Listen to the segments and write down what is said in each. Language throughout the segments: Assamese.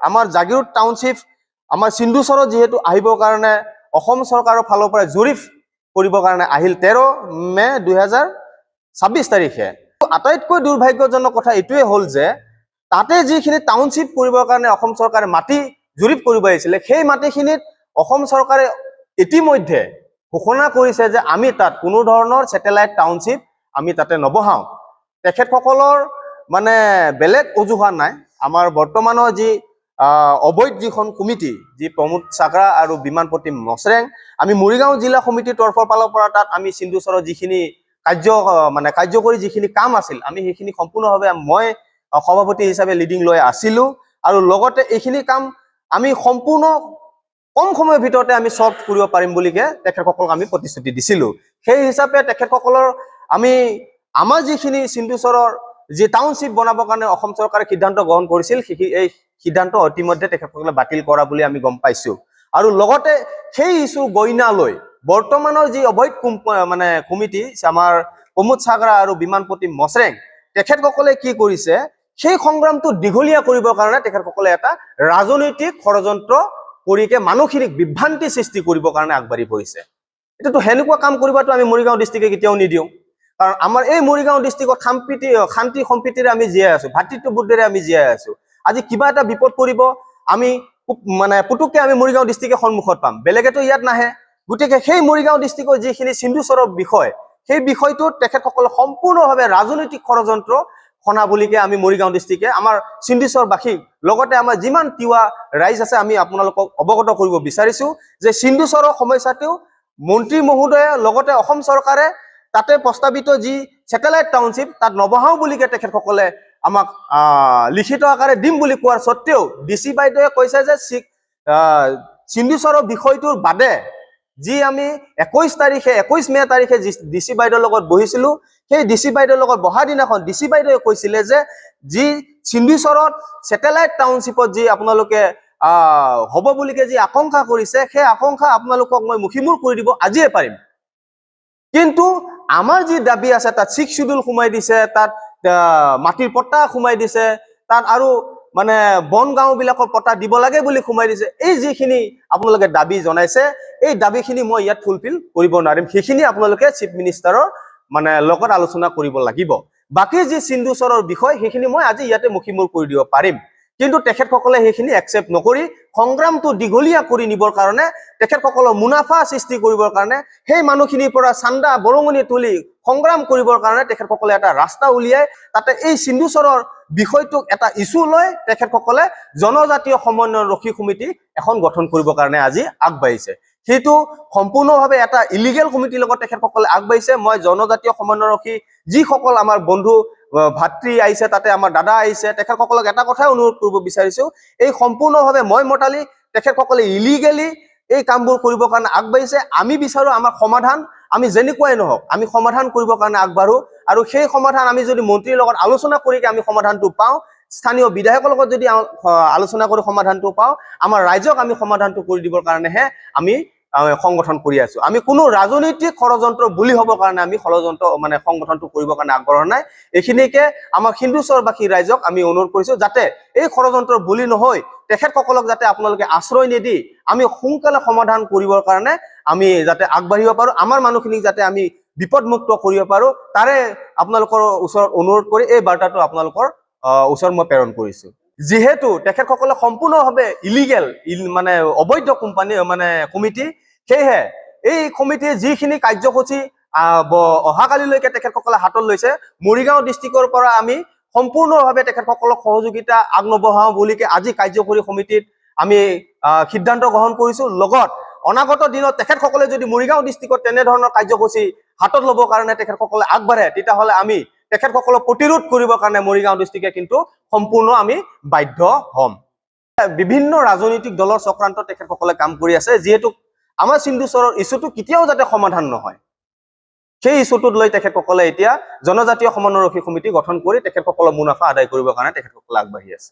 আমাৰ জাগিৰোড টাউনশ্বিপ আমাৰ সিন্ধুচৰত যেহেতু আহিবৰ কাৰণে অসম চৰকাৰৰ ফালৰ পৰা জৰীপ কৰিবৰ কাৰণে আহিল 13 মে 2026 তাৰিখে। আটাইতকৈ দুৰ্ভাগ্যজনক কথা এইটোৱে হ'ল যে তাতে যিখিনি টাউনশ্বিপ কৰিবৰ কাৰণে অসম চৰকাৰে মাটি জৰীপ কৰিব আহিছিলে সেই মাটিখিনিত অসম চৰকাৰে ইতিমধ্যে ঘোষণা কৰিছে যে আমি তাত কোনো ধৰণৰ স্যাটেলাইট টাউনশ্বিপ আমি তাতে নবহাওঁ। তেখেতসকলৰ মানে বেলেগ অজুহাত নাই। আমাৰ বৰ্তমানৰ যি অবৈধ যিখন কমিটি যি প্ৰমোদ চাকৰা আৰু বিমানপতি মছৰেং আমি মৰিগাঁও জিলা সমিতিৰ তৰফৰ ফালৰ পৰা তাত আমি সিন্ধুচৰৰ যিখিনি কাৰ্যকৰী যিখিনি কাম আছিল আমি সেইখিনি সম্পূৰ্ণভাৱে মই সভাপতি হিচাপে লিডিং লৈ আছিলোঁ আৰু লগতে এইখিনি কাম আমি সম্পূৰ্ণ কম সময়ৰ ভিতৰতে আমি সলভ কৰিব পাৰিম বুলিকে তেখেতসকলক আমি প্ৰতিশ্ৰুতি দিছিলোঁ। সেই হিচাপে তেখেতসকলৰ আমি আমাৰ যিখিনি সিন্ধুচৰৰ যি টাউনশ্বিপ বনাবৰ কাৰণে অসম চৰকাৰে সিদ্ধান্ত গ্ৰহণ কৰিছিল এই সিদ্ধান্ত ইতিমধ্যে তেখেতসকলে বাতিল কৰা বুলি আমি গম পাইছোঁ। আৰু লগতে সেই ইছ্যু গইনা লৈ বৰ্তমানৰ যি অবৈধ কমিটি আমাৰ প্ৰমোদ চাকৰা আৰু বিমানপতি মছৰেং তেখেতসকলে কি কৰিছে সেই সংগ্ৰামটো দীঘলীয়া কৰিবৰ কাৰণে তেখেতসকলে এটা ৰাজনৈতিক ষড়যন্ত্ৰ কৰিকে মানুহখিনিক বিভ্ৰান্তি সৃষ্টি কৰিবৰ কাৰণে আগবাঢ়ি পৰিছে। এটাতো হেনেকুৱা কাম কৰিবাটো আমি মৰিগাঁও ডিষ্ট্ৰিক্টে কেতিয়াও নিদিওঁ। কাৰণ আমাৰ এই মৰিগাঁও ডিষ্ট্ৰিক্টত শান্তি সম্প্ৰীতিৰে আমি জীয়াই আছো, ভাতৃত্ববোধেৰে আমি জীয়াই আছো। আজি কিবা এটা বিপদ পৰিব আমি পুতুককে আমি মৰিগাঁও ডিষ্ট্ৰিক্টৰ সন্মুখত পাম, বেলেগেতো ইয়াত নাহে। গতিকে সেই মৰিগাঁও ডিষ্ট্ৰিক্টৰ যিখিনি সিন্ধুচৰৰ বিষয় সেই বিষয়টোত তেখেতসকলে সম্পূৰ্ণভাৱে ৰাজনৈতিক ষড়যন্ত্ৰ খনা বুলিকে আমি মৰিগাঁও ডিষ্ট্ৰিক্টে আমাৰ সিন্ধুচৰবাসীক লগতে আমাৰ যিমান তিৱা ৰাইজ আছে আমি আপোনালোকক অৱগত কৰিব বিচাৰিছো যে সিন্ধুচৰৰ সমস্যাটো মন্ত্ৰী মহোদয়ে লগতে অসম চৰকাৰে তাতে প্ৰস্তাৱিত যি স্যাটেলাইট টাউনশ্বিপ তাত নবহাও বুলিকে তেখেতসকলে আমাক লিখিত আকাৰে দিম বুলি কোৱাৰ সত্ত্বেও ডিসি বাইদেৱে কৈছে যে সিন্ধুচৰৰ বিষয়টোৰ বাদে যি আমি 21 মে তাৰিখে ডিসি বাইদেউৰ লগত বহিছিলো সেই ডিসি বাইদেউৰ লগত বহা দিনাখন ডিসি বাইদেৱে কৈছিলে যে যি সিন্ধুচৰত স্যাটেলাইট টাউনশ্বিপত যি আপোনালোকে হ'ব বুলিকে যি আকাংক্ষা কৰিছে সেই আকাংক্ষা আপোনালোকক মই মুখিমূৰ কৰি দিব আজিয়ে পাৰিম। কিন্তু আমাৰ যি দাবী আছে তাত 6 শিডিউল সোমাই দিছে, তাত মাটিৰ পট্টা সোমাই দিছে, তাত আৰু বন গাঁও বিলাকৰ পট্টা দিব লাগে বুলি সোমাই দিছে। এই যিখিনি আপোনালোকে দাবী জনাইছে এই দাবীখিনি মই ইয়াত ফুলফিল কৰিব নোৱাৰিম। সেইখিনি আপোনালোকে চিফ মিনিষ্টাৰৰ লগত আলোচনা কৰিব লাগিব। বাকি যি সিন্ধুচৰৰ বিষয় সেইখিনি মই আজি ইয়াতে মুখিমূৰ কৰি দিব পাৰিম। কিন্তু তেখেতসকলে সেইখিনি একচেপ্ট নকৰি সংগ্ৰামটো দীঘলীয়া কৰি নিবৰ কাৰণে তেখেতসকলৰ মুনাফা সৃষ্টি কৰিবৰ কাৰণে সেই মানুহখিনিৰ পৰা চান্দা বৰঙণি তুলি সংগ্ৰাম কৰিবৰ কাৰণে তেখেতসকলে এটা ৰাস্তা উলিয়াই তাতে এই সিন্ধুচৰৰ বিষয়টোক এটা ইস্যু লৈ তেখেতসকলে জনজাতীয় সমন্বয় ৰক্ষী সমিতি এখন গঠন কৰিবৰ কাৰণে আজি আগবাঢ়িছে। সেইটো সম্পূৰ্ণভাৱে এটা ইলিগেল কমিটিৰ লগত তেখেতসকলে আগবাঢ়িছে। মই জনজাতীয় সমন্বয় ৰক্ষী যিসকল আমাৰ বন্ধু ভাতৃ আহিছে তাতে আমাৰ দাদা আহিছে তেখেতসকলক এটা কথাই অনুৰোধ কৰিব বিচাৰিছো এই সম্পূৰ্ণভাৱে মই মতালি তেখেতসকলে ইলিগেলি এই কামবোৰ কৰিবৰ কাৰণে আগবাঢ়িছে। আমি বিচাৰো আমাৰ সমাধান আমি যেনেকুৱাই নহওক আমি সমাধান কৰিবৰ কাৰণে আগবাঢ়ো আৰু সেই সমাধান আমি যদি মন্ত্ৰীৰ লগত আলোচনা কৰি আমি সমাধানটো পাওঁ, স্থানীয় বিধায়কৰ লগত যদি আলোচনা কৰি সমাধানটো পাওঁ, আমাৰ ৰাইজক আমি সমাধানটো কৰি দিবৰ কাৰণেহে আমি সংগঠন কৰি আছো। আমি কোনো ৰাজনৈতিক ষড়যন্ত্ৰ বুলি হ'বৰ কাৰণে আমি সংগঠনটো কৰিবৰ কাৰণে আগবঢ়া নাই। এইখিনিকে আমাৰ সিন্ধুচৰবাসী ৰাইজক আমি অনুৰোধ কৰিছো যাতে এই ষড়যন্ত্ৰ বুলি নহয় তেখেতসকলক যাতে আপোনালোকে আশ্ৰয় নিদি আমি সোনকালে সমাধান কৰিবৰ কাৰণে আমি যাতে আগবাঢ়িব পাৰো, আমাৰ মানুহখিনিক যাতে আমি বিপদমুক্ত কৰিব পাৰো তাৰে আপোনালোকৰ ওচৰত অনুৰোধ কৰি এই বাৰ্তাটো আপোনালোকৰ ওচৰত মই প্ৰেৰণ কৰিছো। যেহেতু তেখেতসকলে সম্পূৰ্ণভাৱে ইলিগেল অবৈধ কোম্পানী কমিটি, সেয়েহে এই কমিটিৰ যিখিনি কাৰ্যসূচী অহাকালিলৈকে তেখেতসকলে হাতত লৈছে মৰিগাঁও ডিষ্ট্ৰিক্টৰ পৰা আমি সম্পূৰ্ণভাৱে তেখেতসকলক সহযোগিতা আগনবঢ়াও বুলিকে আজি কাৰ্যকৰী সমিতিত আমি সিদ্ধান্ত গ্ৰহণ কৰিছো। লগত অনাগত দিনত তেখেতসকলে যদি মৰিগাঁও ডিষ্ট্ৰিক্টত তেনেধৰণৰ কাৰ্যসূচী হাতত ল'বৰ কাৰণে তেখেতসকলে আগবাঢ়ে তেতিয়াহ'লে আমি তেখেতসকলক প্ৰতিৰোধ কৰিবৰ কাৰণে মৰিগাঁও ডিষ্ট্ৰিক্টে কিন্তু সম্পূৰ্ণ আমি বাধ্য হ'ম। বিভিন্ন ৰাজনৈতিক দলৰ চক্ৰান্ত তেখেতসকলে কাম কৰি আছে, যিহেতু আমাৰ সিন্ধুচৰৰ ইস্যুটো কেতিয়াও যাতে সমাধান নহয় সেই ইস্যুটোত লৈ তেখেতসকলে এতিয়া জনজাতীয় সমন্বয় ৰক্ষী সমিতি গঠন কৰি তেখেতসকলৰ মুনাফা আদায় কৰিবৰ কাৰণে তেখেতসকলে আগবাঢ়ি আছে।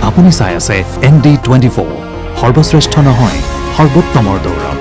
আপুনি চাই আছে ND24 সৰ্বশ্ৰেষ্ঠ নহয়, সৰ্বোত্তমৰ দৌৰত।